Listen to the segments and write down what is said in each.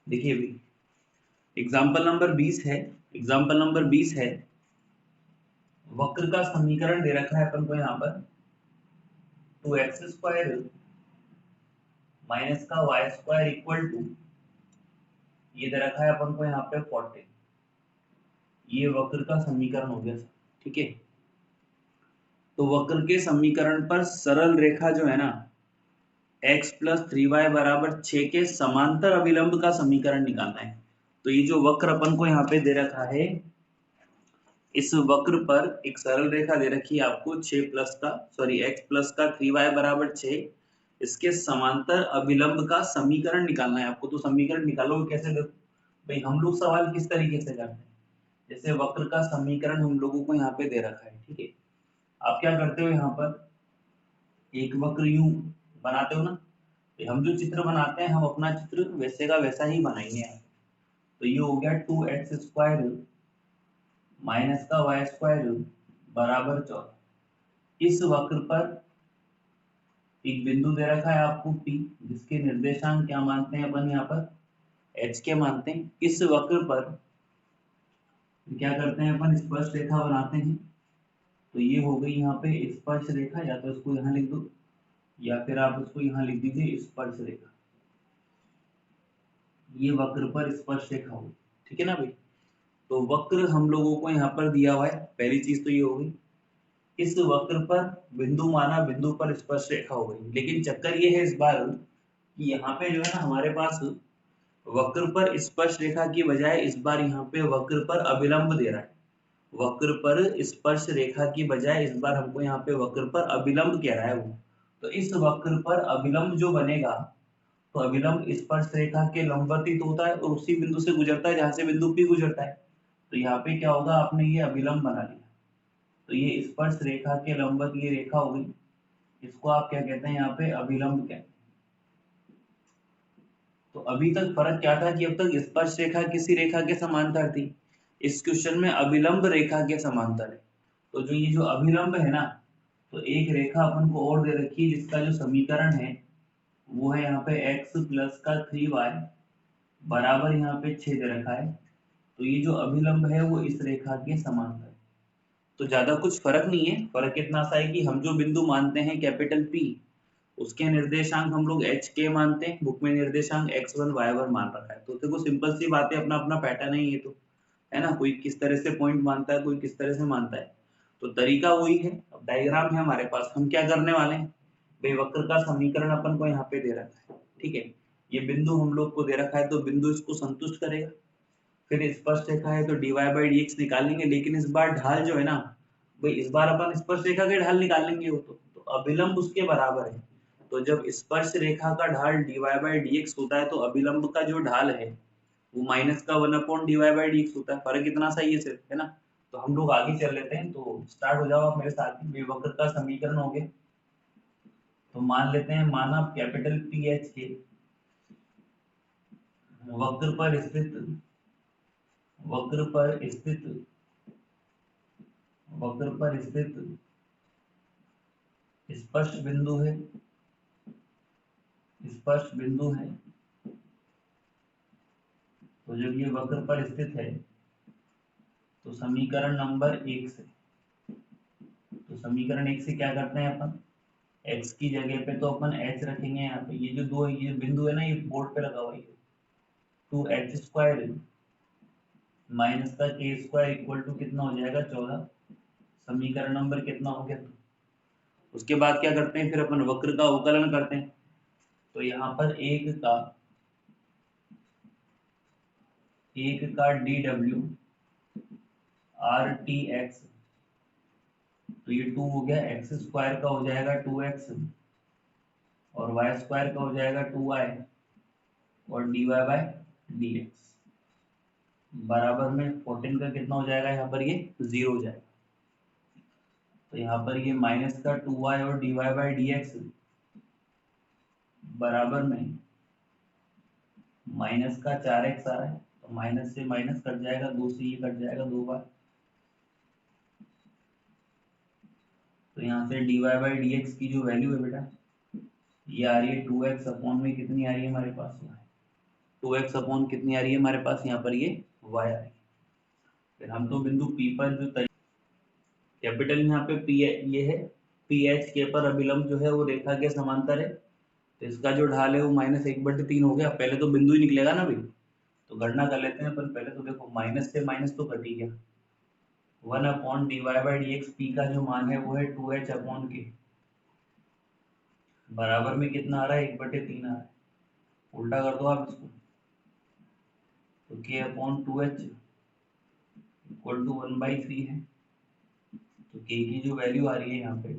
देखिए भी example number 20 है। एग्जाम्पल नंबर 20 है, वक्र का समीकरण दे रखा है अपन को यहाँ पर 2x² माइनस का y² इक्वल टू, ये दे रखा है अपन को यहाँ पे 40। ये वक्र का समीकरण हो गया, ठीक है। तो वक्र के समीकरण पर सरल रेखा जो है ना x प्लस 3y बराबर 6 के समांतर अभिलंब का समीकरण निकालना है। तो ये जो वक्र अपन को यहाँ पे दे रखा है, इस वक्र पर एक सरल रेखा दे रखी है आपको 6 प्लस का x प्लस का 3y बराबर 6, इसके समांतर अभिलंब का समीकरण निकालना है आपको। तो समीकरण निकालोगे कैसे? देखो भाई, हम लोग सवाल किस तरीके से करते हैं, जैसे वक्र का समीकरण हम लोगों को यहाँ पे दे रखा है, ठीक है। आप क्या करते हो, यहाँ पर एक वक्र यूं बनाते हो ना, तो हम जो चित्र बनाते हैं हम अपना चित्र वैसे का वैसा ही बनाएंगे यहाँ। तो ये हो गया 2x² माइनस का y² बराबर 14। इस वक्र पर एक बिंदु दे रखा है आपको P, जिसके निर्देशांक क्या मानते हैं अपन यहाँ पर h के मानते हैं। इस वक्र पर क्या करते हैं अपन, स्पर्श रेखा बनाते हैं। तो ये हो गई यहाँ पे स्पर्श रेखा, या तो इसको यहाँ लिख दो या फिर आप इसको यहाँ लिख दीजिए स्पर्श रेखा। ये वक्र पर स्पर्श रेखा होगी, ठीक है ना भाई। तो वक्र हम लोगों को यहाँ पर दिया हुआ है, पहली चीज तो ये हो गई। इस वक्र पर बिंदु माना, बिंदु पर स्पर्श रेखा हो गई। लेकिन चक्कर ये है इस बार कि यहाँ पे जो है ना हमारे पास वक्र पर स्पर्श रेखा की बजाय इस बार यहाँ पे वक्र पर अभिलंब दे रहा है। वक्र पर स्पर्श रेखा की बजाय इस बार हमको यहाँ पे वक्र पर अभिलंब कह रहा है वो। तो इस वक्र पर अभिलंब जो बनेगा, तो अभिलंब स्पर्श रेखा के लंबवतीत होता है और उसी बिंदु से गुजरता है जहां से बिंदु P गुजरता है। तो यहाँ पे क्या होगा, आपने ये अभिलंब बना लिया। तो ये स्पर्श रेखा के लंबवत ये रेखा हो गई, इसको आप क्या कहते हैं यहाँ पे अभिलंब कहते हैं। तो अभी तक फर्क क्या था कि अब तक स्पर्श रेखा किसी रेखा के समांतर थी, इस क्वेश्चन में अभिलंब रेखा के समांतर है। तो जो ये जो अभिलंब है ना, तो एक रेखा अपन को और दे रखी है जिसका जो समीकरण है वो है यहाँ पे x प्लस का 3y बराबर यहाँ पे 6 दे रखा है। तो ये जो अभिलंब है वो इस रेखा के समांतर है। तो ज्यादा कुछ फर्क नहीं है, फर्क इतना सा है कि हम जो बिंदु मानते हैं कैपिटल P, उसके निर्देशांक हम लोग h के मानते हैं, बुक में निर्देशांक x1 y1 मान रखा है। तो देखो सिंपल सी बात है, अपना अपना पैटर्न है ये, तो है ना, कोई किस तरह से पॉइंट मानता है, कोई किस तरह से मानता है। तो तरीका वही है। अब डायग्राम है हमारे पास, हम क्या करने वाले हैं भाई, वक्र का समीकरण अपन को यहाँ पे दे रखा है, ठीक है। ये बिंदु हम लोग को दे रखा है, तो बिंदु इसको संतुष्ट करेगा। फिर स्पर्श रेखा है तो dy/dx निकालेंगे, लेकिन इस बार ढाल जो है ना भाई, इस बार अपन स्पर्श रेखा के ढाल निकालेंगे वो तो अभिलंब उसके बराबर है। तो जब स्पर्श रेखा का ढाल dy/dx होता है, तो अभिलंब का जो ढाल है वो माइनस का 1/dy/dx होता है। फर्क इतना सा ही है सिर्फ, है ना। तो हम लोग आगे चल लेते हैं, तो स्टार्ट हो जाओ आप मेरे साथ ही। वक्र का समीकरण हो गया, तो मान लेते हैं, माना कैपिटल PH के वक्र पर स्थित वक्र पर स्थित वक्र पर स्थित स्पर्श बिंदु है, स्पर्श बिंदु है। तो जब ये वक्र पर स्थित है, तो समीकरण नंबर 1 से, तो समीकरण 1 से क्या करते हैं अपन, x की जगह पे तो अपन h रखेंगे। यहाँ पे ये जो दो ये बिंदु है ना, ये बोर्ड पे लगा हुआ है, 2h² माइनस का k² इक्वल टू कितना हो जाएगा 14। समीकरण नंबर कितना हो गया। उसके बाद क्या करते हैं, फिर अपन वक्र का अवकलन करते हैं। तो यहाँ पर एक का dw rtx, तो ये 2 हो गया, x² का हो जाएगा 2x और y² का हो जाएगा 2y और dy/dx बराबर में 14 का कितना हो जाएगा, यहाँ पर ये 0 हो जाएगा। तो यहाँ पर ये माइनस का 2y और dy/dx बराबर में माइनस का 4x आ रहा है। तो माइनस से माइनस कट जाएगा, 2 से ये कट जाएगा 2 बार। तो यहाँ से dy/dx की जो वैल्यू है बेटा, ये आ रही है 2x अपॉन में कितनी आ रही है हमारे पास, 2x अपॉन कितनी आ रही है हमारे पास यहाँ पर ये y आ रही है। फिर हम तो बिंदु P पर जो कैपिटल यहाँ पे P है, ये है PH के पर अभिलंब जो है वो रेखा के समांतर है, तो इसका जो ढाल है वो -1/3 हो गया। पहले तो बिंदु ही निकलेगा ना भाई, तो गणना कर लेते हैं अपन। पहले तो देखो माइनस से माइनस तो कट ही गया, 1/dy/dx P का जो मान है वो है 2h अपॉन के, बराबर में कितना आ रहा है 1/3 आ रहा है। उल्टा कर दो आप इसको, तो k upon 2h equal to 1/3 है। तो k की जो वैल्यू आ रही है यहाँ पे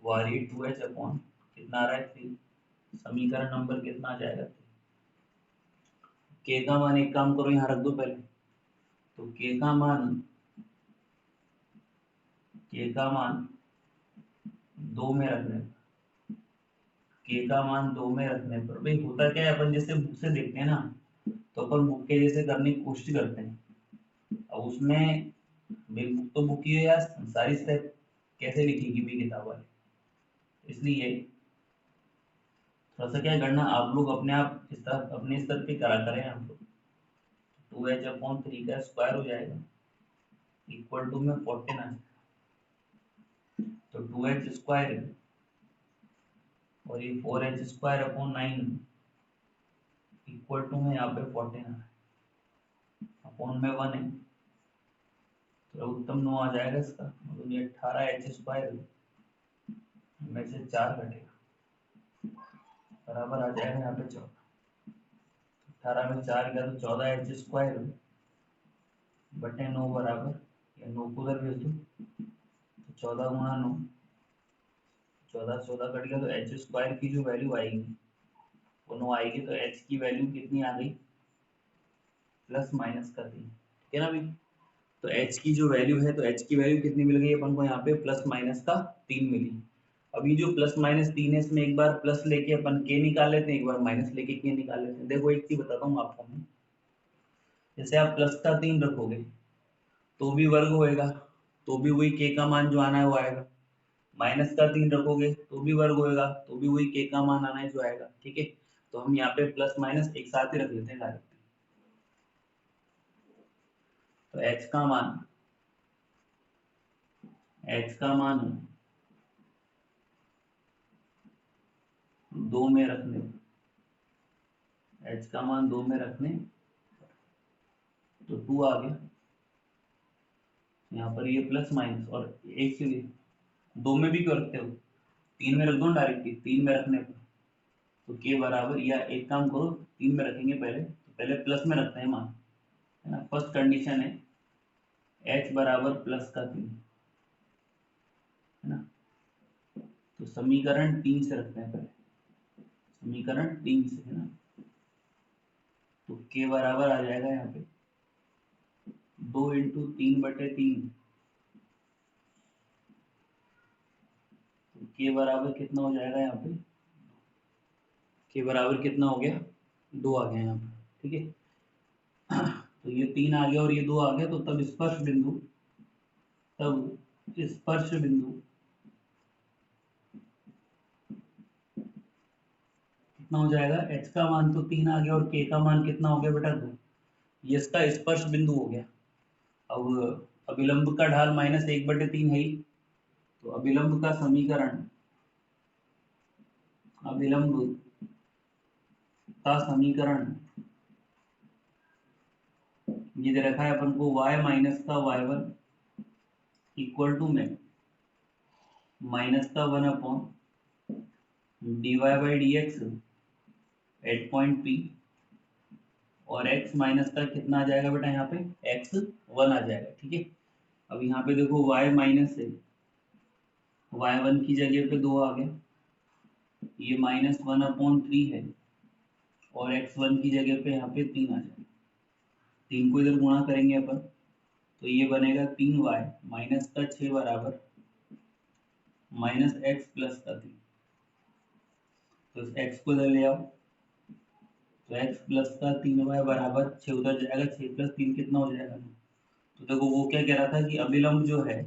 वो आ रही है 2h अपॉन कितना आ रहा है 3। समीकरण नंबर कितना आ जाएगा, k का मान एक काम करो यहाँ रख दो पहले, तो k का मान 2 में रखने पर, k का मान 2 में रखने पर भाई होता क्या है, अपन जैसे बुक से देखते हैं ना, तो अपन बुक के जैसे करने की कोशिश करते हैं। अब उसमें मेरी बुक तो बुक ही है यार, सारी स्टेप कैसे लिखेगी भी किताब वाले, इसलिए थोड़ा सा क्या करना, आप लोग अपने आप इस तरह अपने स्तर पे करा करें आप लोग। 2h अपॉन 3 का स्क्वायर हो जाएगा इक्वल टू में 14 आ जाएगा, तो 2h स्क्वायर और ये 4h square upon 9 equal to में यहाँ पे 14 है, अपॉन में 1 है, तो उत्तम 9 आ जाएगा इसका, मतलब ये 18h स्क्वायर में से 4 घटेगा, बराबर आ जाएगा यहाँ पे 14। 18 में 4 गया तो 14h स्क्वायर बटे 9 बराबर, या 9 को उधर भेज दो, तो 14 गुणा 9, 14 कट गया, तो h स्क्वायर की जो वैल्यू आएगी वो 9 आएगी, तो h की वैल्यू कितनी आ गई प्लस माइनस का 3, ठीक है ना भाई। तो h की जो वैल्यू है, तो h की वैल्यू कितनी मिल गई अपन को यहाँ पे प्लस माइनस का 3 मिली। अब ये जो प्लस माइनस 3 है, इसमें एक बार प्लस लेके अपन k निकाल लेते हैं, एक बार माइनस लेके k निकाल लेते हैं। देखो एक चीज बताता हूँ आपको मैं, जैसे आप प्लस का 3 रखोगे तो भी वर्ग होएगा, तो भी वही k का मान जो आना है वो आएगा। माइनस का 3 रखोगे तो भी वर्ग होएगा, तो भी वही k का मान आना है जो आएगा, ठीक है। तो हम यहाँ पे प्लस माइनस एक साथ ही रख लेते हैं डायरेक्ट। तो h का मान 2 में रखने, h का मान 2 में रखने तो 2 आ गया यहाँ पर, ये प्लस माइनस और एक से 2 में भी क्यों रखते हो, 3 में रख दो डायरेक्टली, 3 में रखने पर तो k बराबर, या एक काम करो 3 में रखेंगे पहले, तो पहले प्लस में रखते हैं मान, है ना। फर्स्ट कंडीशन है h बराबर प्लस का 3, है ना। तो समीकरण 3 से रखते हैं पहले, समीकरण 3 से, है ना। तो k बराबर आ जाएगा यहाँ पे 2 इंटू 3/3, तो k बराबर कितना हो जाएगा यहाँ पे, k बराबर कितना हो गया 2 आ गया यहाँ पे, ठीक है। तो ये 3 आ गया और ये 2 आ गया, तो तब स्पर्श बिंदु कितना हो जाएगा, h का मान तो 3 आ गया और k का मान कितना हो गया बेटा 2, ये इसका स्पर्श बिंदु हो गया। अब अभिलंब का ढाल -1/3 है ही, तो अभिलंब का समीकरण ये दे रखा है अपन को y माइनस का y1 इक्वल टू में माइनस का 1 upon dy/dx at point P, और x माइनस का कितना आ जाएगा बेटा यहाँ पे x1 आ जाएगा, ठीक है। अब यहाँ पे देखो y माइनस है, y1 की जगह पे 2 आ गया, ये -1/3 है, और x1 की जगह पे यहाँ पे 3 आ जाएगा। 3 को इधर गुणा करेंगे अपन, तो ये बनेगा 3y माइनस का 6 बराबर -x प्लस का 3, तो इस x को इधर ले आओ, तो x प्लस का 3y बराबर 6 उधर जाएगा, 6 + 3 कितना हो जाएगा। तो देखो वो क्या कह रहा था कि अभिलंब जो है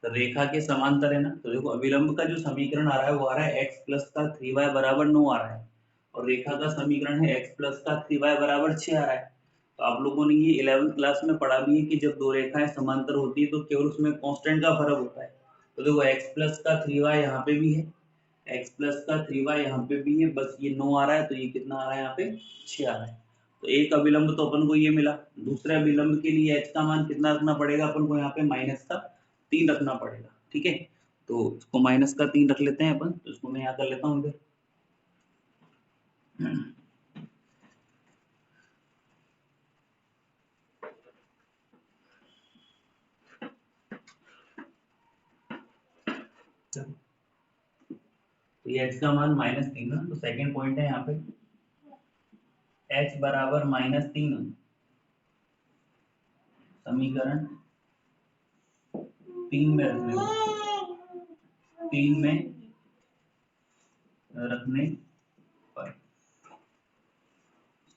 तो रेखा के समांतर है ना, तो देखो अभिलंब का जो समीकरण आ रहा है वो आ रहा है x प्लस का 3y बराबर 9 आ रहा है। और रेखा का समीकरण है x प्लस का 3y बराबर 6 आ रहा है। तो आप लोगों ने ये 11वीं क्लास में पढ़ा भी है कि जब दो रेखाएं समांतर होती है तो केवल उसमें कांस्टेंट का फर्क होता है। तो देखो x प्लस का 3y यहाँ पे भी है, x प्लस का 3y यहाँ पे भी है, बस ये 9 आ रहा है तो ये कितना आ रहा है यहाँ पे 6 आ रहा है। तो एक अभिलंब तो अपन को ये मिला। दूसरे अभिलंब के लिए h का मान कितना रखना पड़ेगा अपन को, यहाँ पे माइनस का 3 रखना पड़ेगा। ठीक है, तो इसको माइनस का 3 रख लेते हैं अपन। तो इसको मैं यहाँ कर लेता हूँ इधर। तो ये h का मान -3 है। तो सेकंड पॉइंट है यहाँ पे h बराबर -3 समीकरण 3 में रखने पर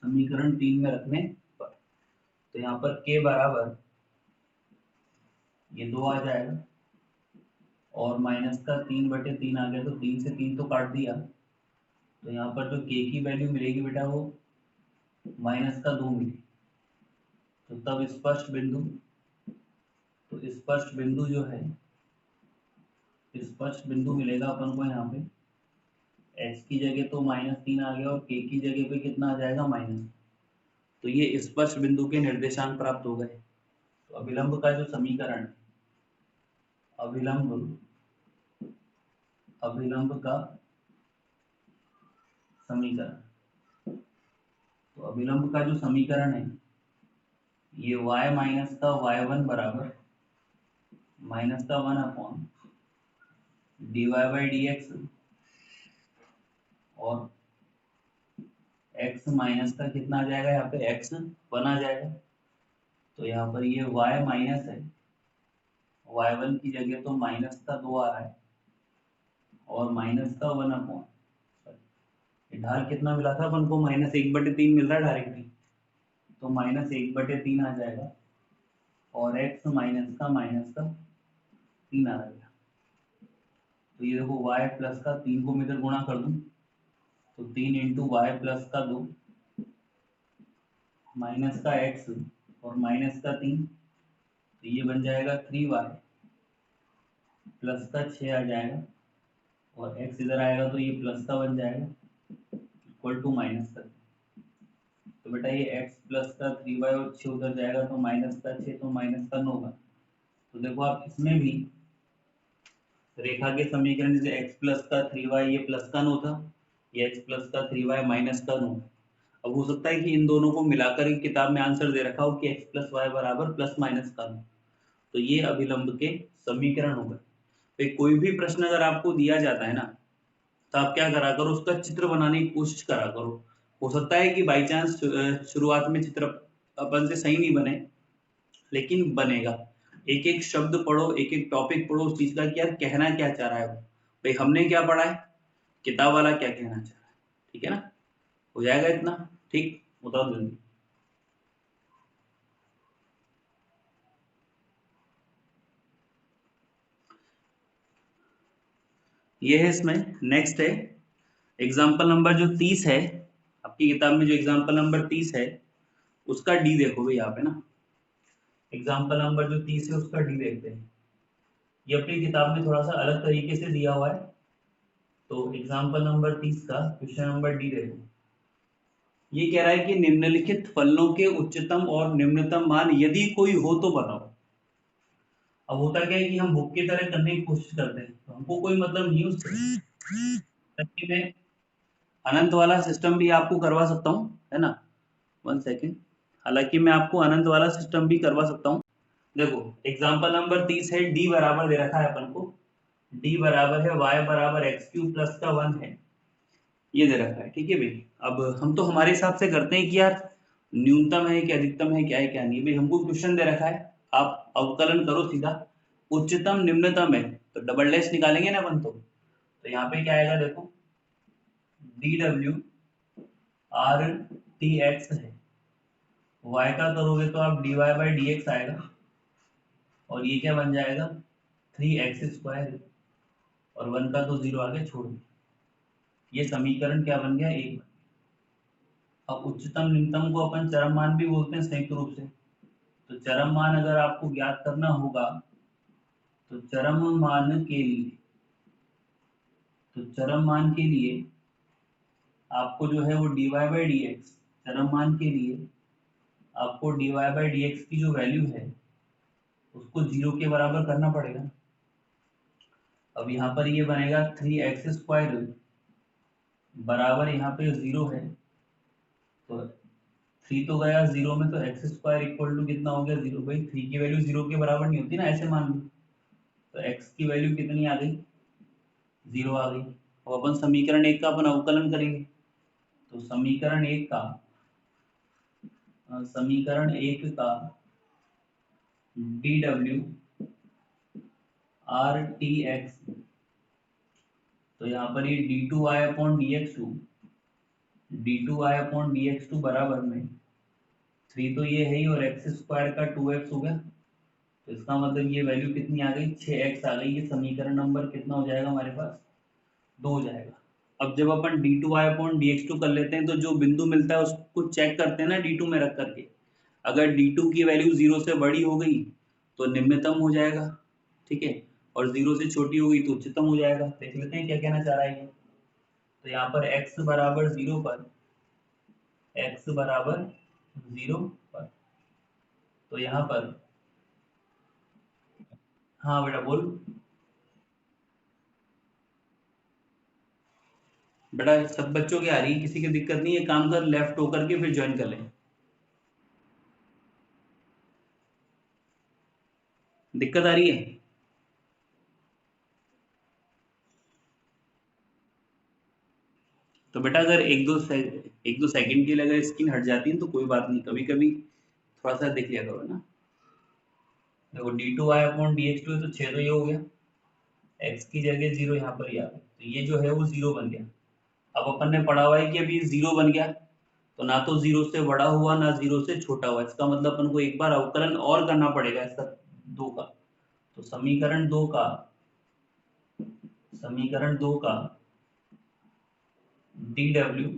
समीकरण 3 में रखने पर तो यहाँ पर k बराबर ये 2 आ जाएगा और माइनस का 3/3 आ गया। तो 3 से 3 तो काट दिया, तो यहाँ पर जो k की वैल्यू मिलेगी बेटा वो माइनस का 2 मिलेगी। तो तब स्पष्ट बिंदु जो है, स्पष्ट बिंदु मिलेगा अपन को यहाँ पे x की जगह तो -3 आ गया और k की जगह पे कितना आ जाएगा माइनस। तो ये स्पष्ट बिंदु के निर्देशांक प्राप्त हो गए। तो अभिलंब का जो समीकरण है, अभिलंब का समीकरण, तो अभिलंब का जो समीकरण है ये y माइनस का y1 बराबर माइनस का 1 अपॉन dy/dx और x माइनस का कितना आ जाएगा, यहाँ पे x1 आ जाएगा। तो यहाँ पर ये y माइनस है, y1 की जगह तो माइनस का 2 आ रहा है और माइनस का 1 अपॉन ढाल कितना मिला था अपन को, -1/3 मिल रहा है डायरेक्टली। तो -1/3 आ जाएगा और x माइनस का -3 आ जाएगा। तो ये देखो y प्लस का 3 को मैं इधर गुणा कर दूं तो 3 × y प्लस का 2 माइनस का x और माइनस का 3, तो ये बन जाएगा 3y प्लस का 6 आ जाएगा और x इधर आएगा तो ये प्लस का बन जाएगा इक्वल टू माइनस का। तो बेटा ये x प्लस का 3y और 6 उधर जाएगा तो माइनस का 6 तो माइनस का 9 होगा। तो देखो आप इसमें भी रेखा के समीकरण से x प्लस का 3y ये प्लस का 9 था, ये x प्लस का 3y माइनस का 9। अब हो सकता है कि इन दोनों को मिलाकर ही किताब में आंसर दे रखा हो कि x प्लस वाई बराबर प्लस माइनस का 9। तो ये अभिलंब के समीकरण हो गए। तो कोई भी प्रश्न अगर आपको दिया जाता है ना, तो आप क्या करा करो, उसका चित्र बनाने की कोशिश करा करो। हो सकता है कि बाई चांस शुरुआत में चित्र अपन से सही नहीं बने, लेकिन बनेगा। एक एक शब्द पढ़ो, एक एक टॉपिक पढ़ो उस चीज का कि यार कहना क्या चाह रहा है वो, भाई हमने क्या पढ़ा है, किताब वाला क्या कहना चाह रहा है। ठीक है ना, हो जाएगा इतना। ठीक, बताओ जल्दी। ये है इसमें नेक्स्ट है एग्जाम्पल नंबर जो 30 है आपकी किताब में, जो एग्जाम्पल नंबर 30 है उसका डी देखो भाई यहाँ पे ना। एग्जाम्पल नंबर जो 30 है उसका डी देखते हैं। ये अपनी किताब में थोड़ा सा अलग तरीके से दिया हुआ है। तो एग्जाम्पल नंबर 30 का क्वेश्चन नंबर डी देखो। ये कह रहा है कि निम्नलिखित फलनों के उच्चतम और निम्नतम मान यदि कोई हो तो बताओ। अब होता क्या है कि हम बुक की तरह करने की कोशिश करते हैं, तो हमको कोई मतलब नहीं उससे। मैं अनंत वाला सिस्टम भी आपको करवा सकता हूँ, है ना। 1 सेकेंड, हालांकि मैं आपको अनंत वाला सिस्टम भी करवा सकता हूँ। देखो एग्जाम्पल नंबर 30 है, डी बराबर दे रखा है अपन को, डी बराबर है y बराबर x³ प्लस का 1 है, ये दे रखा है। ठीक है भाई, अब हम तो हमारे हिसाब से करते हैं कि यार न्यूनतम है कि अधिकतम है, क्या है क्या नहीं। भाई हमको क्वेश्चन दे रखा है, आप अवकलन करो सीधा। उच्चतम निम्नतम है तो डबल डैश निकालेंगे ना अपन। तो यहाँ पे क्या आएगा देखो, dw RTX है, y का करोगे तो आप dy/dx आएगा और ये क्या बन जाएगा 3x² और 1 का तो 0 आगे छोड़ दो। ये समीकरण क्या बन गया, एक। अब उच्चतम निम्नतम को अपन चरम मान भी बोलते हैं संयुक्त रूप से। तो चरम मान अगर आपको ज्ञात करना होगा तो चरम मान के लिए आपको जो है वो dy बाई डी एक्स, चरम मान के लिए आपको dy बाई डी एक्स की जो वैल्यू है उसको 0 के बराबर करना पड़ेगा। अब यहाँ पर ये बनेगा 3x² बराबर यहाँ पे 0 है, तो 3 तो गया 0 में, तो x² इक्वल टू कितना हो गया 0। भाई 3 की वैल्यू 0 के बराबर नहीं होती ना, ऐसे मान लो। तो x की वैल्यू कितनी आ गई, 0 आ गई। अब अपन समीकरण 1 का अपन अवकलन करेंगे। तो समीकरण 1 का dw RTX, तो यहाँ पर ये d2i/dx2 बराबर में 3 तो ये है ही, और x² का 2x हो गया, तो इसका मतलब ये वैल्यू कितनी आ गई, 6x आ गई। ये समीकरण नंबर कितना हो जाएगा हमारे पास, 2 हो जाएगा। अब जब अपन d2i/dx2 कर लेते हैं तो जो बिंदु मिलता है उसको चेक करते हैं ना d2 में रख करके। अगर d2 की वैल्यू 0 से बड़ी हो गई तो निम्नतम हो जाएगा, ठीक है, और 0 से छोटी हो गई तो उच्चतम हो जाएगा। देख लेते हैं क्या कहना चाह रहा है ये। तो यहाँ पर x बराबर 0 पर, तो यहाँ पर, हाँ बेटा बोल। बेटा सब बच्चों की आ रही है, किसी की दिक्कत नहीं है, काम कर लेफ्ट होकर के फिर ज्वाइन कर ले। दिक्कत आ रही है? तो बेटा अगर एक दो सेकंड के लिए अगर स्क्रीन हट जाती है तो कोई बात नहीं, कभी कभी थोड़ा सा देख लिया करो ना। देखो d2i/dx2 है तो 6 तो ये हो गया, x की जगह 0 यहाँ पर ही आ गया, तो ये जो है वो 0 बन गया। अब अपन ने पढ़ा हुआ है कि अभी 0 बन गया, तो ना तो 0 से बड़ा हुआ ना 0 से छोटा हुआ, इसका मतलब अपन को एक बार अवकलन और करना पड़ेगा इसका 2 का। तो समीकरण 2 का dw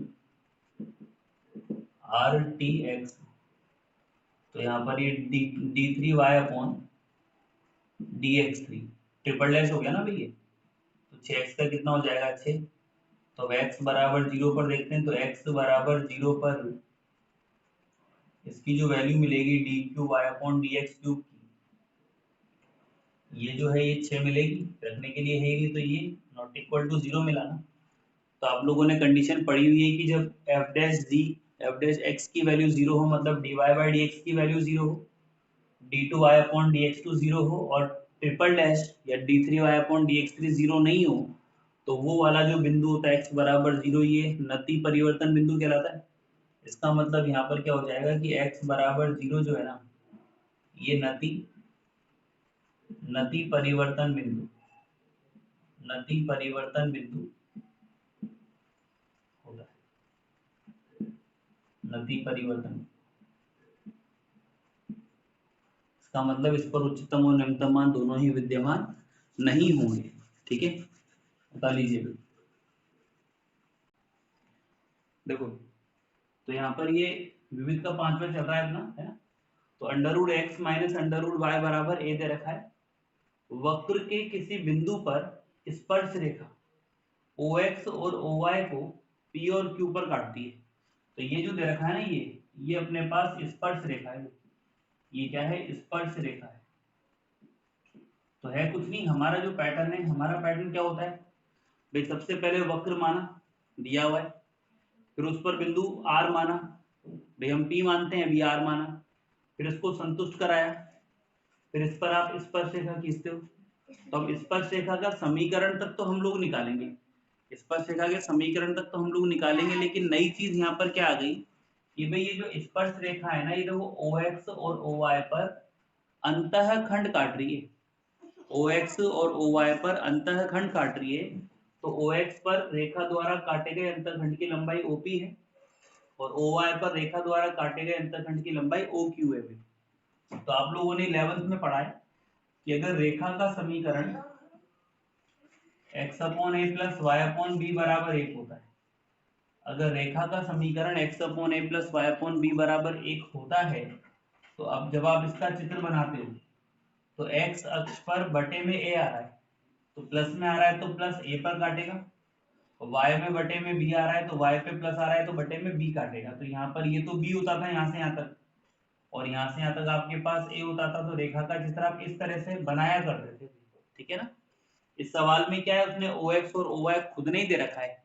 RTX, तो यहाँ पर ये d3y/dx3 ट्रिपल डैश हो गया ना भैया, तो 6x का कितना हो जाएगा 6। तो x बराबर 0 पर देखते हैं, तो x बराबर 0 पर इसकी जो वैल्यू मिलेगी d3y/dx3 की, ये जो है ये 6 मिलेगी, रखने के लिए है ये, तो ये नॉट इक्वल टू 0 मिला ना। तो आप लोगों ने कंडीशन पढ़ी हुई है कि जब f डैश x की वैल्यू 0 हो, मतलब dy बाई dx की वैल्यू 0 हो, d2y/dx2 0 हो, और ट्रिपल डैश या d3y/dx3 0 नहीं हो, तो वो वाला जो बिंदु होता है x बराबर 0, ये नति परिवर्तन बिंदु कहलाता है। इसका मतलब यहाँ पर क्या हो जाएगा कि x बराबर 0 जो है ना, ये नति परिवर्तन बिंदु होता है। नति परिवर्तन, इसका मतलब इस पर उच्चतम और निम्नतम मान दोनों ही विद्यमान नहीं होंगे, ठीक है, बता लीजिए। देखो तो यहाँ पर ये विविध का 5वां चल रहा है अपना, है ना। तो √x माइनस √y बराबर a दे रखा है। वक्र के किसी बिंदु पर स्पर्श रेखा OX और OY को P और Q पर काटती है। तो ये जो दे रखा है ना, ये अपने पास स्पर्श रेखा है। ये क्या है, स्पर्श रेखा है। तो है कुछ नहीं, हमारा जो पैटर्न है, हमारा पैटर्न क्या होता है भाई, सबसे पहले वक्र माना दिया हुआ है, फिर उस पर बिंदु R माना, भाई हम P मानते हैं, अभी R माना, फिर इसको संतुष्ट कराया, फिर इस पर आप स्पर्श रेखा खींचते हो। तो अब स्पर्श रेखा का समीकरण तक तो हम लोग निकालेंगे, स्पर्श रेखा के समीकरण तक तो हम लोग निकालेंगे, लेकिन नई चीज यहाँ पर क्या आ गई कि भाई ये जो स्पर्श रेखा है ना, ये देखो OX और OY पर अंतःखंड काट रही है। OX और OY पर अंतःखंड काट रही है, तो OX पर रेखा द्वारा काटे गए अंतःखंड की लंबाई OP है, और OY पर रेखा द्वारा काटे गए अंतःखंड की लंबाई OQ है। तो आप लोगों ने 11th में पढ़ा है कि अगर रेखा का समीकरण x/a + y/b बराबर 1 होता है, अगर रेखा का समीकरण x अपॉन ए प्लस वाई अपॉन बी बराबर 1 होता है, तो अब जब आप इसका चित्र बनाते हो तो x अक्ष पर बटे में a आ रहा है, तो प्लस में आ रहा है तो प्लस a पर काटेगा, और y में बटे में b आ रहा है तो y पे प्लस आ रहा है तो बटे में b काटेगा। तो यहाँ पर ये तो b होता था यहाँ से यहाँ तक, और यहाँ से यहाँ तक आपके पास a होता था, तो रेखा का चित्र आप इस तरह से बनाया करते थे। ठीक है ना। इस सवाल में क्या है, उसने OX और OY खुद नहीं दे रखा है,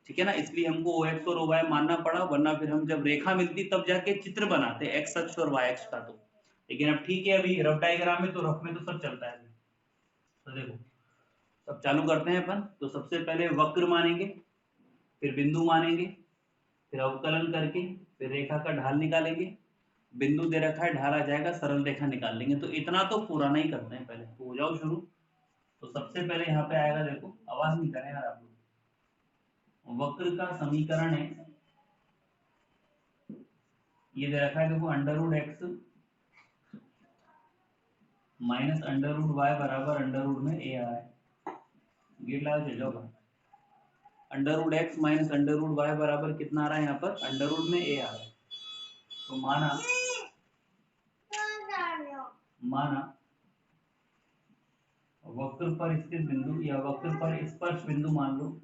ठीक है ना, इसलिए हमको OX और OY मानना पड़ा, वरना फिर हम जब रेखा मिलती तब जाके चित्र बनाते x अक्ष और y अक्ष का। तो लेकिन अब ठीक है, अभी रफ डायग्राम में तो रफ में तो सब चलता है। तो देखो सब चालू करते हैं अपन। तो सबसे पहले वक्र मानेंगे, फिर बिंदु मानेंगे, फिर अवकलन करके फिर रेखा का ढाल निकालेंगे। बिंदु दे रखा है, ढाल आ जाएगा, सरल रेखा निकाल लेंगे। तो इतना तो पूरा नहीं करते हैं, पहले तो हो जाओ शुरू। तो सबसे पहले यहाँ पे आएगा, देखो आवाज नहीं करें यार आप लोग। वक्र का समीकरण है, ये दे रखा है, देखो under root X minus under root Y बराबर अंडर रूट में ए आ रहा है। गेट लगा चल जाओ। Under root X minus under root Y बराबर कितना आ रहा है यहाँ पर, अंडर रूट में ए आ रहा है। तो माना वक्र पर स्थित बिंदु या वक्र पर स्पर्श बिंदु मान लो,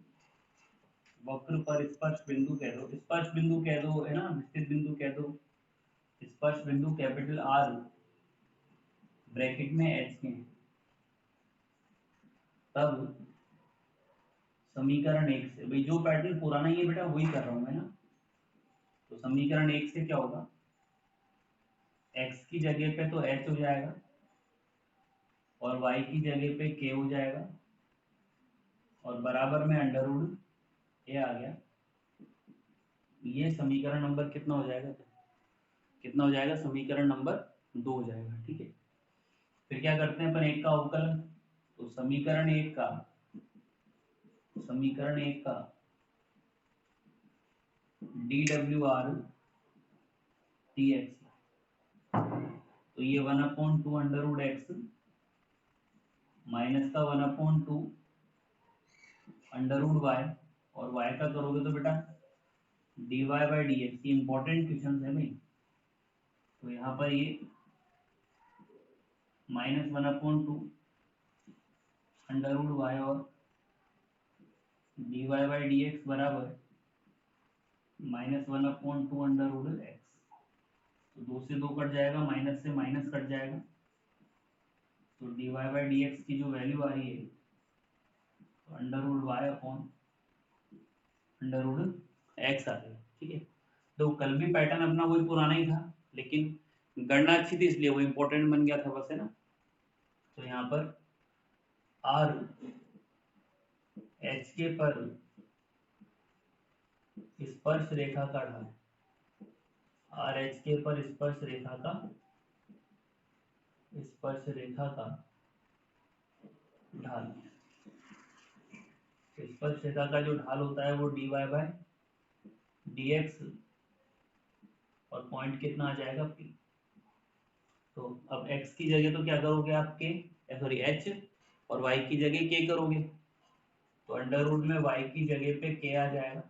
वक्र पर स्पर्श बिंदु कह दो, स्पर्श बिंदु कह दो, है ना, स्थित बिंदु कह दो, स्पर्श बिंदु कैपिटल आर ब्रैकेट में एच के। तब समीकरण एक से, भाई जो पैटर्न पुराना ही है बेटा वही कर रहा हूं मैं ना। तो समीकरण एक से क्या होगा, x की जगह पे तो h हो जाएगा, और y की जगह पे k हो जाएगा, और बराबर में अंडर रूट ए आ गया। ये समीकरण नंबर कितना हो जाएगा, कितना हो जाएगा, समीकरण नंबर 2 हो जाएगा। ठीक है। फिर क्या करते हैं अपन, एक का अवकलन। तो समीकरण एक का dWr dx, तो ये 1/2 अंडर रूट एक्स माइनस का 1/2 अंडर रूट वाई, और y का करोगे तो बेटा dy बाई डी एक्स। ये इंपॉर्टेंट क्वेश्चन है भाई। तो यहाँ पर ये माइनस 1/2 अंडर रूट वाई और dy बाई डी एक्स बराबर माइनस 1/2 अंडर रूट एक्स। तो 2 से 2 कट जाएगा, माइनस से माइनस कट जाएगा, तो dy बाई डी एक्स की जो वैल्यू आ रही है, तो under root Y upon under root X आ रही है। ठीक है। तो कल भी पैटर्न अपना वही पुराना ही था, लेकिन गणना अच्छी थी इसलिए वो इंपॉर्टेंट बन गया था बस, है ना। तो यहाँ पर आर एच के पर स्पर्श रेखा का ढाल, आर एच के पर स्पर्श रेखा का ढाल। स्पर्श रेखा का जो ढाल होता है वो dy बाय dx, और पॉइंट कितना आ जाएगा p। तो अब x की जगह तो क्या करोगे आप, k सॉरी h, और y की जगह k करोगे, तो अंडर रूट में y की जगह पे k आ जाएगा,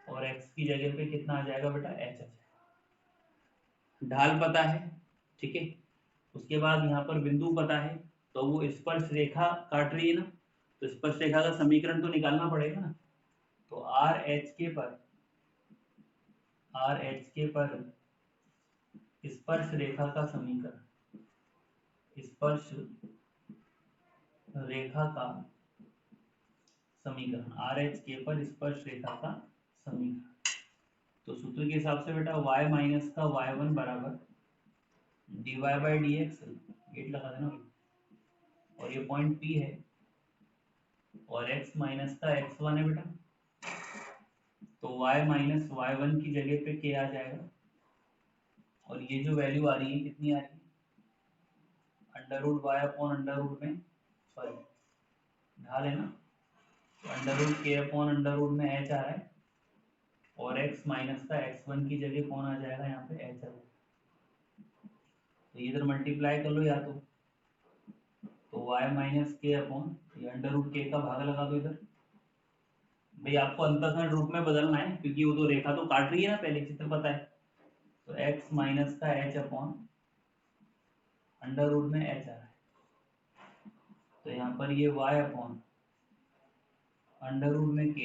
और x की जगह पे कितना आ जाएगा बेटा, h आ जाएगा। ढाल पता है, ठीक है। उसके बाद यहाँ पर बिंदु पता है, तो वो स्पर्श रेखा काट रही है ना, तो स्पर्श रेखा का समीकरण तो निकालना पड़ेगा ना। तो आर एच के पर स्पर्श रेखा का समीकरण, स्पर्श रेखा का समीकरण, आर एच के पर स्पर्श रेखा का समीकरण। तो सूत्र के हिसाब से बेटा y माइनस का y1 बराबर dy बाई डी एक्स, गेट लगा देना, और ये पॉइंट P है, और x माइनस का x1 है बेटा, तो y माइनस y1 की जगह पे k आ जाएगा, और ये जो वैल्यू आ रही है कितनी आ रही है, under root y upon under root में, सॉरी ढाल है ना, तो under root k upon under root में h आ रहा है, और x माइनस का x1 की जगह कौन आ जाएगा, यहाँ पे h आ जाएगा। तो इधर मल्टीप्लाई कर लो या तो y माइनस के अपॉन ये अंडर रूट के का भाग लगा दो इधर, भाई आपको अंतःखंड रूप में बदलना है क्योंकि वो तो रेखा तो काट रही है ना, पहले चित्र पता है। तो x माइनस का h अपॉन अंडर रूट में h आ रहा है, तो यहाँ पर ये y अपॉन अंडर रूट में k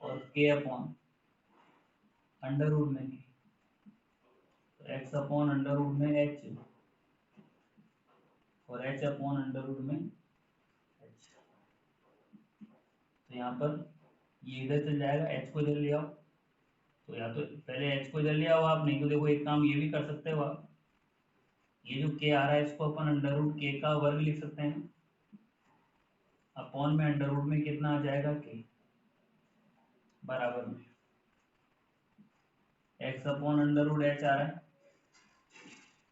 और k अपॉन अंडर रूट में k, तो x अपॉन अंडर रूट में h और h अपॉन अंडर रूट में h। तो यहाँ पर ये इधर चल जाएगा, h को इधर ले आओ, तो या तो पहले h को इधर ले आओ आप, नहीं तो देखो एक काम ये भी कर सकते हो आप, ये जो k आ रहा है इसको अपन अंडर रूट k का वर्ग लिख सकते हैं, अपॉन में अंडर रूट में कितना आ जाएगा k बराबर में x upon under root h आ रहा है,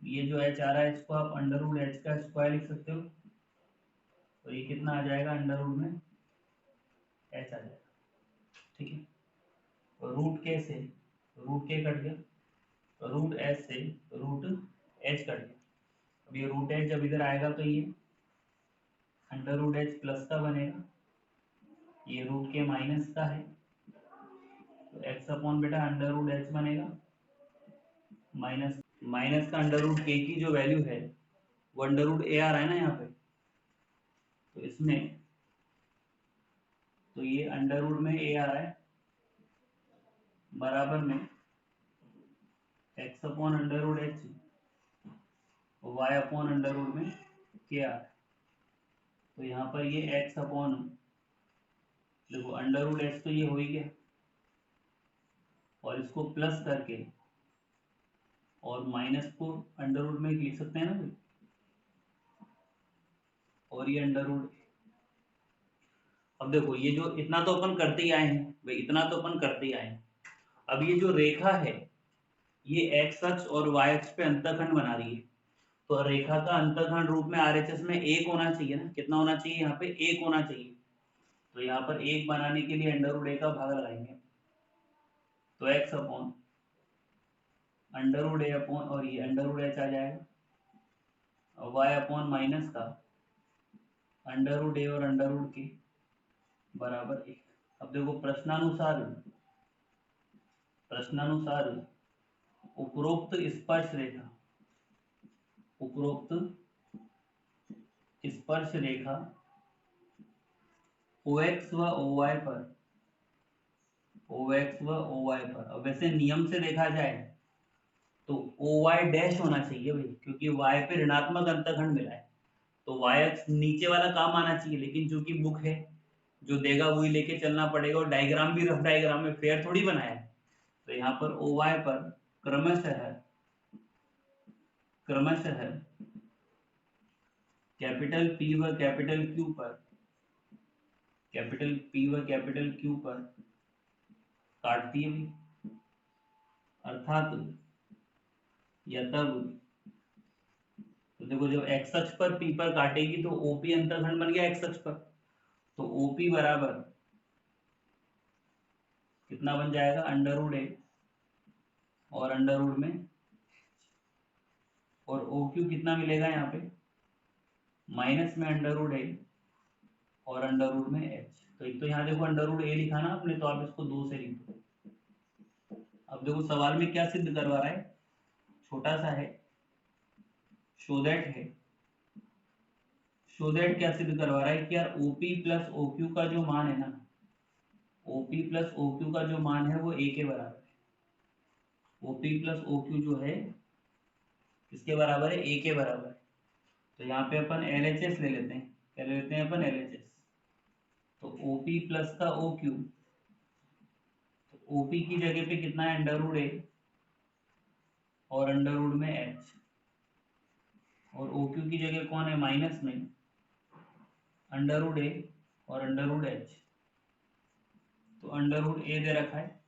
ये जो h आ रहा है इसको आप अंडर रूट h का स्क्वायर लिख सकते हो, तो ये कितना आ जाएगा अंडर रूट में h आ जाएगा, ठीक है। और रूट k से रूट k कट गया, रूट h से रूट h कट गया, अब ये रूट h जब इधर आएगा तो ये अंडर रूट h प्लस का बनेगा, ये रूट के माइनस का है, तो x अपॉन बेटा अंडर रूट h बनेगा, माइनस माइनस का अंडर रूट k की जो वैल्यू है वो अंडर रूट a आ रहा है ना यहाँ पे, तो इसमें तो ये अंडर रूट में a आ रहा है बराबर में x upon under root h और y अपॉन अंडर रूट में k आ रहा है, तो यहाँ पर ये x अपॉन देखो अंडर रूट h तो ये हो ही गया, और इसको प्लस करके और माइनस को अंडर रूट में लिख सकते हैं ना भाई, और ये अंडर रूट। अब देखो ये जो इतना तो अपन करते ही आए हैं भाई, इतना तो अपन करते ही आए हैं, अब ये जो रेखा है ये x अक्ष और y अक्ष पे अंतःखंड बना रही है, तो रेखा का अंतःखंड रूप में आरएचएस में 1 होना चाहिए ना, कितना होना चाहिए यहाँ पे 1 होना चाहिए, तो यहाँ पर 1 बनाने के लिए अंडर रूट a का भाग लगाएंगे, तो x upon under root a upon और ये अंडर रूट h आ जाएगा, और y अपॉन माइनस का अंडर रूट a और अंडर रूट के बराबर 1। अब देखो प्रश्नानुसार उपरोक्त स्पर्श रेखा OX व OY पर अब वैसे नियम से देखा जाए तो OY डैश होना चाहिए भाई, क्योंकि Y पे ऋणात्मक अंतःखंड मिला है, तो Y अक्ष नीचे वाला काम आना चाहिए, लेकिन चूंकि बुक है जो देगा वही लेके चलना पड़ेगा, और डायग्राम भी रफ डायग्राम में फेयर थोड़ी बनाया है, तो यहाँ पर OY पर क्रमशः कैपिटल P व कैपिटल Q पर काटती है भी, अर्थात या तब तो देखो जब x अक्ष पर P पर काटेगी तो OP अंतःखंड बन गया x अक्ष पर, तो OP बराबर कितना बन जाएगा अंडर रूट a और अंडर रूट में, और OQ कितना मिलेगा यहाँ पे माइनस में अंडर रूट a और अंडर रूट में h, तो एक तो यहाँ देखो अंडर रूट a लिखा ना आपने, तो आप इसको 2 से लिख दो। अब देखो सवाल में क्या सिद्ध करवा रहा है, छोटा सा है, शो दैट क्या सिद्ध करवा रहा है कि यार OP प्लस OQ का जो मान है ना, OP प्लस OQ का जो मान है वो a के बराबर है, OP प्लस OQ जो है किसके बराबर है a के बराबर है, तो यहाँ पे अपन LHS ले लेते हैं, क्या ले लेते हैं अपन LHS, तो OP प्लस का OQ, तो OP की जगह पे कितना है अंडर रूट a और अंडर रूट में h, और OQ की जगह कौन है माइनस में अंडर रूट a और अंडर रूट h, तो अंडर रूट a दे रखा है,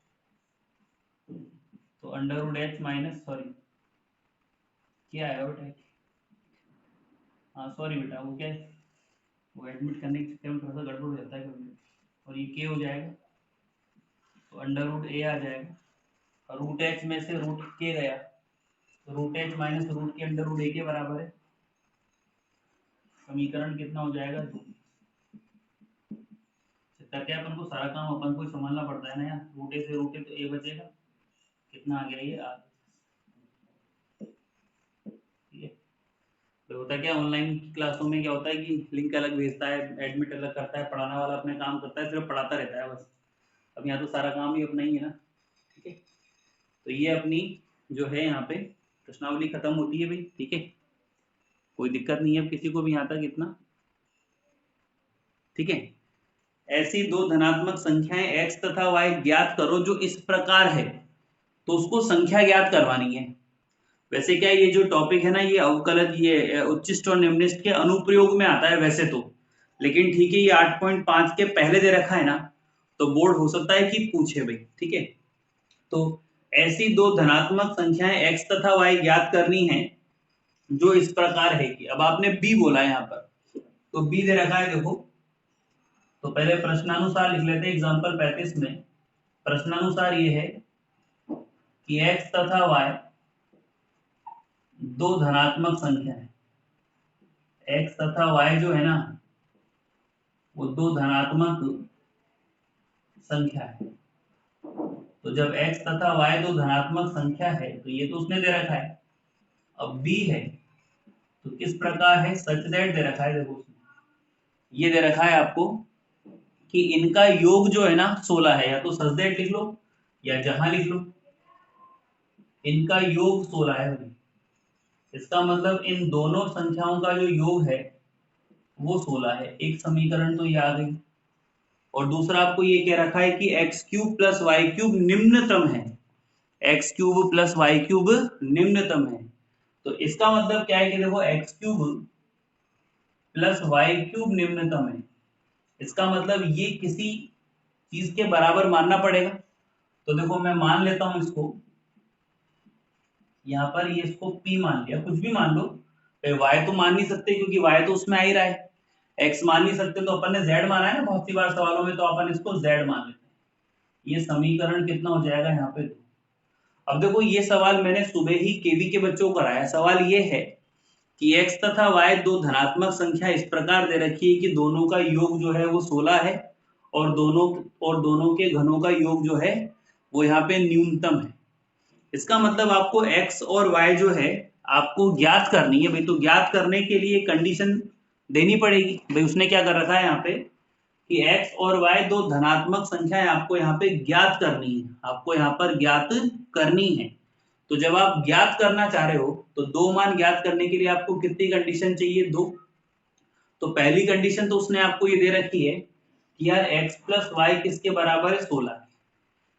तो under root h minus sorry क्या आएगा बेटा, हाँ सॉरी बेटा वो क्या है, वो एडमिट करने के चक्कर में थोड़ा सा गड़बड़ हो जाता है कभी, और ये k हो जाएगा, तो अंडर रूट a आ जाएगा, और रूट h में से रूट k गया, तो रूट h माइनस रूट के अंडर रूट a के बराबर है, समीकरण कितना हो जाएगा 2, करके अपन को सारा काम अपन को संभालना पड़ता है ना यार। रूटे से रूटे तो ए बचेगा, कितना आ गया ये आर। ठीक है, तो होता क्या ऑनलाइन क्लासों में क्या होता है कि लिंक अलग भेजता है, एडमिट अलग करता है, पढ़ाने वाला अपने काम करता है, सिर्फ पढ़ाता रहता है बस। अब यहाँ तो सारा काम ही अपना ही है ना। ठीक है, तो ये अपनी जो है यहाँ पे प्रश्नावली खत्म होती है भाई। ठीक है, कोई दिक्कत नहीं है अब किसी को भी यहाँ तक इतना। ठीक है, ऐसी दो धनात्मक संख्याएं x तथा y ज्ञात करो जो इस प्रकार है, तो उसको संख्या ज्ञात करवानी है। वैसे क्या ये जो टॉपिक है ना, ये अवकलज, ये उच्चिष्ट और निम्निष्ट के अनुप्रयोग में आता है वैसे तो, लेकिन ठीक है ये 8.5 के पहले दे रखा है ना, तो बोर्ड हो सकता है कि पूछे भाई। ठीक है, तो ऐसी दो धनात्मक संख्याएं x तथा y ज्ञात करनी है जो इस प्रकार है कि, अब आपने b बोला यहाँ पर, तो b दे रखा है देखो, तो पहले प्रश्नानुसार लिख लेते हैं। एग्जांपल 35 में प्रश्नानुसार ये है कि x तथा y दो धनात्मक संख्या है। x तथा y जो है ना वो दो धनात्मक संख्या है। तो जब x तथा y दो धनात्मक संख्या है तो ये तो उसने दे रखा है। अब b है तो किस प्रकार है, सच दैट दे रखा है। देखो उसने ये दे रखा है आपको कि इनका योग जो है ना 16 है, या तो सच दैट लिख लो या जहां लिख लो, इनका योग 16 है। इसका मतलब इन दोनों संख्याओं का जो योग है वो 16 है। एक समीकरण तो ये आ गई, और दूसरा आपको ये कह रखा है कि X cube plus Y cube निम्नतम है। X cube plus Y cube निम्नतम है, तो इसका मतलब क्या है कि देखो X cube plus Y cube निम्नतम है। इसका मतलब ये किसी चीज के बराबर मानना पड़ेगा। तो देखो मैं मान लेता हूं इसको, यहाँ पर ये इसको p मान लिया, कुछ भी मान लो। y तो मान नहीं सकते क्योंकि y तो उसमें आ ही रहा है। x मान नहीं सकते तो अपन ने z माना है ना बहुत सी बार सवालों में, तो अपन इसको z मान लेते हैं। ये समीकरण कितना हो जाएगा यहाँ पे। अब देखो ये सवाल मैंने सुबह ही केवी के बच्चों को कराया। सवाल ये है कि x तथा y दो धनात्मक संख्या इस प्रकार दे रखी है कि दोनों का योग जो है वो 16 है, और दोनों के घनों का योग जो है वो यहाँ पे न्यूनतम है। इसका मतलब आपको x और y जो है आपको ज्ञात करनी है भाई। तो ज्ञात करने के लिए कंडीशन देनी पड़ेगी भाई। उसने क्या कर रखा है यहाँ पे कि x और y दो धनात्मक संख्याएं आपको यहाँ पे ज्ञात करनी है, आपको यहाँ पर ज्ञात करनी है। तो जब आप ज्ञात करना चाह रहे हो तो दो मान ज्ञात करने के लिए आपको कितनी कंडीशन चाहिए, दो। तो पहली कंडीशन तो उसने आपको ये दे रखी है कि यार x प्लस वाई किसके बराबर है, 16।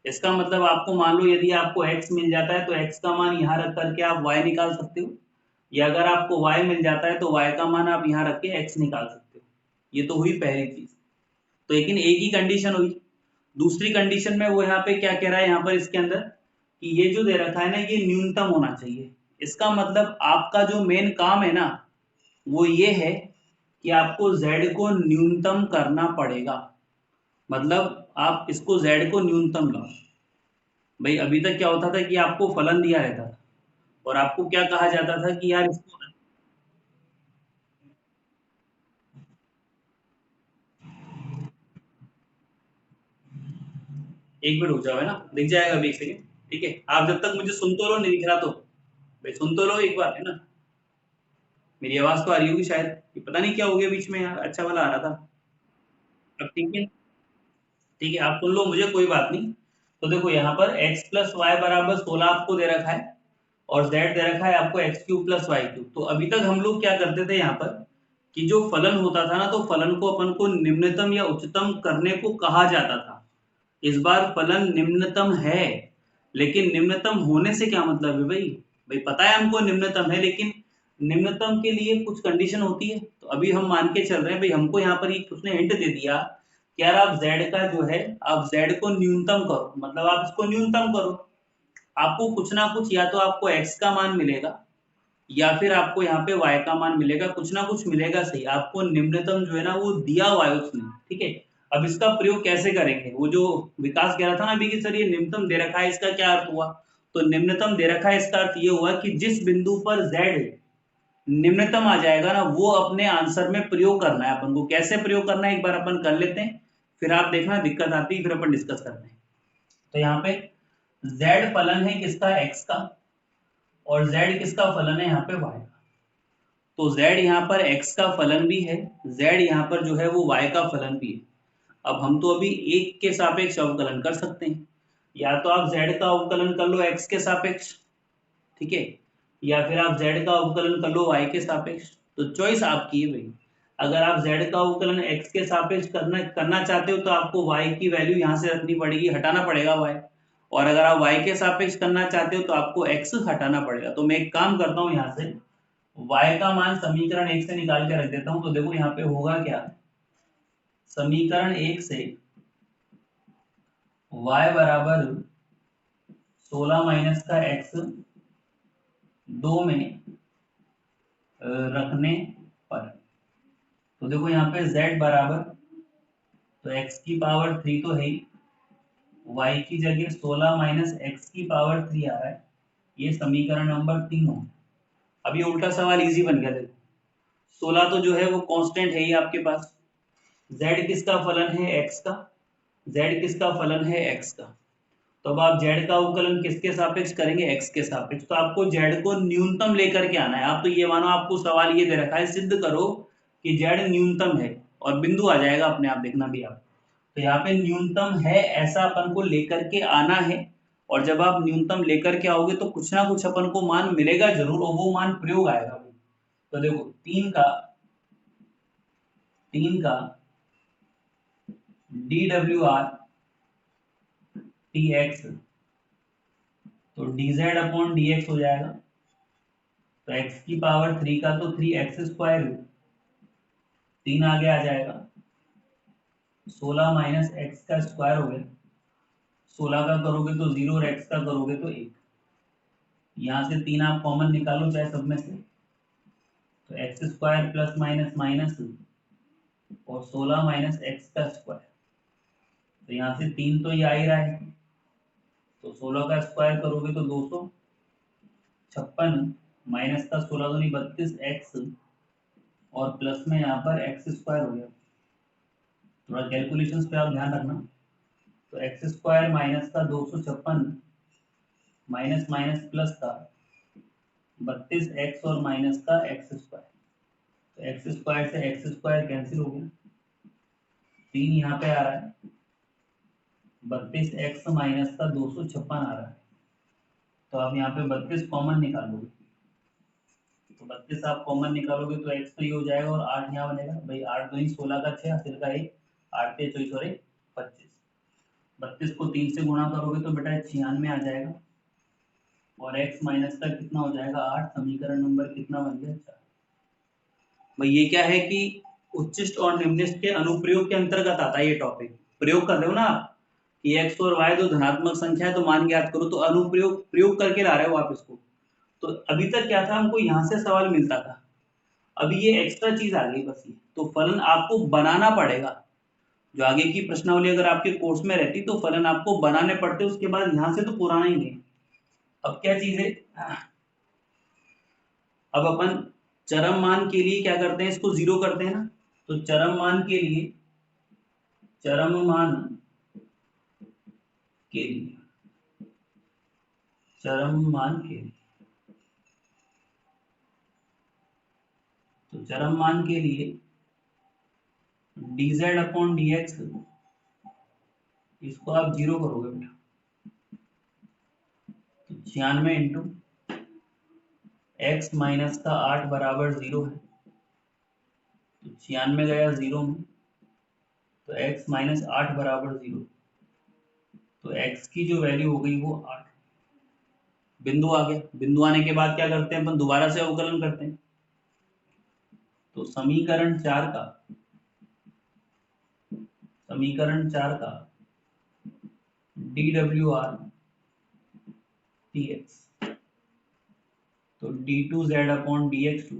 इसका मतलब आपको मान लो यदि आपको x मिल जाता है तो x का मान यहाँ रख करके आप y निकाल सकते हो, या अगर आपको y मिल जाता है तो y का मान आप यहाँ रख के x निकाल सकते हो। ये तो हुई पहली चीज। तो लेकिन एक ही कंडीशन हुई। दूसरी कंडीशन में वो यहाँ पे क्या कह रहा है, यहाँ पर इसके अंदर कि ये जो दे रखा है ना ये न्यूनतम होना चाहिए। इसका मतलब आपका जो मेन काम है ना वो ये है कि आपको z को न्यूनतम करना पड़ेगा। मतलब आप इसको z को न्यूनतम लाओ भाई। अभी तक क्या होता था कि आपको फलन दिया रहता था और आपको क्या कहा जाता था कि यार इसको, एक मिनट रुक जाओ है ना, दिख जाएगा अभी एक सेकेंड। ठीक है, आप जब तक मुझे सुन तो लो, नहीं दिख रहा तो भाई सुन तो लो एक बार है ना। मेरी आवाज तो आ रही होगी शायद, ये पता नहीं क्या हो गया बीच में यार, अच्छा वाला आ रहा था। अब ठीक है, ठीक है आप सुन लो मुझे, कोई बात नहीं। तो देखो यहाँ पर x प्लस वाई बराबर 16 आपको दे रखा है, और z दे रखा है आपको X cube plus Y cube. तो अभी तक हम लोग क्या करते थे यहाँ पर कि जो फलन होता था ना, तो फलन को अपन को निम्नतम या उच्चतम करने को कहा जाता था। इस बार फलन निम्नतम है, लेकिन निम्नतम होने से क्या मतलब है भाई। भाई पता है हमको निम्नतम है, लेकिन निम्नतम के लिए कुछ कंडीशन होती है। तो अभी हम मान के चल रहे हैं भाई, हमको यहाँ पर उसने हिंट दे दिया कि यार आप z का जो है आप z को न्यूनतम करो, मतलब आप इसको न्यूनतम करो। आपको कुछ ना कुछ, या तो आपको x का मान मिलेगा या फिर आपको यहाँ पे y का मान मिलेगा, कुछ ना कुछ मिलेगा सही। आपको निम्नतम जो है ना वो दिया हुआ है उसने। ठीक है, अब इसका प्रयोग कैसे करेंगे, वो जो विकास कह रहा था ना अभी कि सर ये निम्नतम दे रखा है, इसका क्या अर्थ हुआ। तो निम्नतम दे रखा है इसका अर्थ ये हुआ कि जिस बिंदु पर z निम्नतम आ जाएगा ना वो अपने आंसर में प्रयोग करना है अपन को। कैसे प्रयोग करना है एक बार अपन कर लेते हैं, फिर आप देखना दिक्कत आती है, फिर अपन डिस्कस करते हैं। तो यहाँ पे z फलन है किसका, x का, और z किसका फलन है यहाँ पे y का। तो z यहाँ पर x का फलन भी है, z यहाँ पर जो है वो y का फलन भी है। अब हम तो अभी एक के सापेक्ष अवकलन कर सकते हैं, या तो आप z का अवकलन कर लो x के सापेक्ष, ठीक है, या फिर आप z का अवकलन कर लो y के सापेक्ष। तो चॉइस आपकी है भाई। अगर आप z का अवकलन x के सापेक्ष करना चाहते हो तो आपको y की वैल्यू यहाँ से रखनी पड़ेगी, हटाना पड़ेगा y, और अगर आप y के सापेक्ष करना चाहते हो तो आपको x हटाना पड़ेगा। तो मैं एक काम करता हूँ, यहाँ से y का मान समीकरण 1 से निकाल के रख देता हूँ। तो देखो यहाँ पे होगा क्या, समीकरण 1 से y बराबर 16 माइनस का x 2 में रखने पर, तो देखो यहाँ पे z बराबर, तो x की पावर 3 तो है ही, y की जगह 16 माइनस x की पावर 3 आ रहा है, ये समीकरण नंबर 3 हो। अब ये उल्टा सवाल इजी बन गया। देखो 16 तो जो है वो कांस्टेंट है ही आपके पास, z किसका फलन है, x का, z किसका फलन है, x का। तो अब आप z का अवकलन किसके सापेक्ष करेंगे, x के सापेक्ष। तो आपको z को न्यूनतम लेकर के आना है। आप तो ये मानो आपको सवाल ये दे रखा है, सिद्ध करो कि z न्यूनतम है, और बिंदु आ जाएगा अपने आप, देखना भी आप। तो यहाँ पे न्यूनतम है ऐसा अपन को लेकर के आना है, और जब आप न्यूनतम लेकर के आओगे तो कुछ ना कुछ अपन को मान मिलेगा जरूर, और वो मान प्रयोग आएगा। तो देखो 3 का dWr dx, तो dz अपॉन dx हो जाएगा। तो x की पावर 3 का तो 3x स्क्वायर, 3 आगे आ जाएगा, 16 माइनस एक्स का स्क्वायर हो गया, 16 का करोगे तो 0 और x का करोगे तो 1। यहाँ से 3 आप कॉमन निकालो चाहे सब में से, तो x square plus minus minus, और 16 माइनस एक्स का स्क्वायर, तो यहाँ से 3 तो ये आ ही रहा है, तो 16 का स्क्वायर करोगे तो 256 माइनस का 16 दूनी 32 एक्स, और प्लस में यहाँ पर एक्स स्क्वायर हो गया। थोड़ा कैलकुलेशंस पे आप ध्यान रखना। तो एक्स स्क्वायर माइनस का 256 माइनस माइनस प्लस का 32 एक्स और माइनस का एक्स स्क्वायर, तो एक्स स्क्वायर से एक्स स्क्वायर कैंसिल हो गया, 3 यहाँ पे आ रहा है, 32 एक्स माइनस का 256 आ रहा है। तो आप यहाँ पे 32 कॉमन निकालोगे, तो 32 आप कॉमन निकालोगे तो x तो ये हो जाएगा, और 8 यहाँ बनेगा भाई, 8 दूनी 16 का 6, हासिल का 1, 8 पे 24 और 1 25, 32 को 3 से गुणा करोगे तो बेटा 96 आ जाएगा, और x माइनस का कितना हो जाएगा 8। समीकरण नंबर कितना बन गया 4। भाई ये क्या है कि उच्चिष्ट और निम्निष्ट के अनुप्रयोग के अंतर्गत आता है ये टॉपिक। प्रयोग कर रहे हो ना आप कि x और y दो धनात्मक संख्या है तो मान ज्ञात करो, तो अनुप्रयोग प्रयोग करके ला रहे हो आप इसको। तो अभी तक क्या था, हमको यहाँ से सवाल मिलता था, अभी ये एक्स्ट्रा चीज आ गई बस ये। तो फलन आपको बनाना पड़ेगा, जो आगे की प्रश्नावली अगर आपके कोर्स में रहती तो फलन आपको बनाने पड़ते, उसके बाद यहाँ से तो पुराना ही है। अब क्या चीज है, अब अपन चरम मान के लिए क्या करते हैं, इसको 0 करते हैं ना। तो चरम मान के लिए, चरम मान के लिए, चरम मान के लिए, तो चरम मान के लिए dz अपॉन dx, इसको आप 0 करोगे बेटा, तो 96 इंटू x माइनस का 8 बराबर 0 है, तो 96 गया 0 में, तो x माइनस 8 बराबर 0, तो x की जो वैल्यू हो गई वो 8। बिंदु आ गया, बिंदु आने के बाद क्या करते हैं अपन, दोबारा से अवकलन करते हैं। तो समीकरण 4 का, समीकरण 4 का dWr dx, तो d2z upon dx2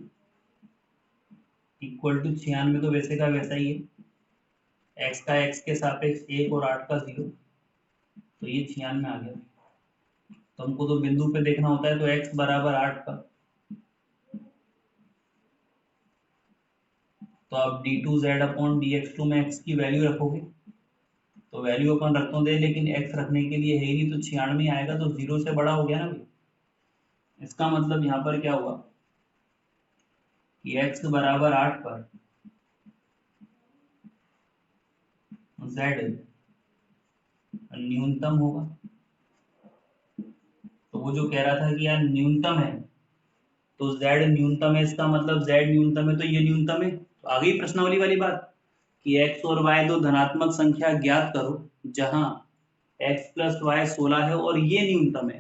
equal to 96 तो वैसे का वैसा ही है, x का x के सापेक्ष 1 और 8 का 0, तो ये 96 आ गया। तो हमको तो बिंदु पे देखना होता है, तो x बराबर 8 का, तो आप d2z अपॉन dx2 में x की वैल्यू रखोगे, तो वैल्यू अपन रखते दे, लेकिन x रखने के लिए है ही नहीं, तो 96 आएगा, तो 0 से बड़ा हो गया ना भाई। इसका मतलब यहाँ पर क्या हुआ कि x बराबर 8 पर z न्यूनतम होगा। तो वो जो कह रहा था कि यार न्यूनतम है, तो z न्यूनतम है, इसका मतलब z न्यूनतम है तो ये न्यूनतम है। तो आ गई प्रश्नावली वाली बात कि x और y दो धनात्मक संख्या ज्ञात करो जहां x प्लस वाई 16 है और ये न्यूनतम है,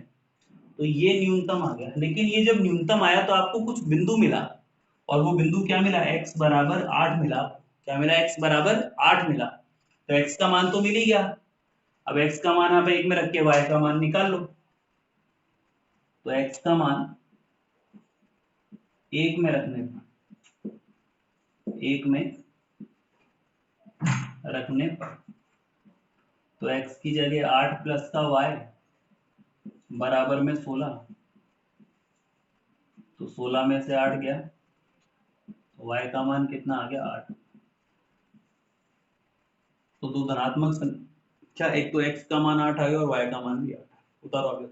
तो ये न्यूनतम आ गया। लेकिन ये जब न्यूनतम आया तो आपको कुछ बिंदु मिला, और वो बिंदु क्या मिला, x बराबर 8 मिला। क्या मिला, x बराबर 8 मिला। तो x का मान तो मिल ही गया। अब x का मान आप एक में रख के y का मान निकाल लो। तो x का मान एक में रखने पर तो x की जगह 8 प्लस का y बराबर में 16, तो 16 में से 8 गया, तो y का मान कितना आ गया, 8। तो दो धनात्मक संख्या, एक तो x का मान 8 आ गया और y का मान भी 8। उतारो आगे।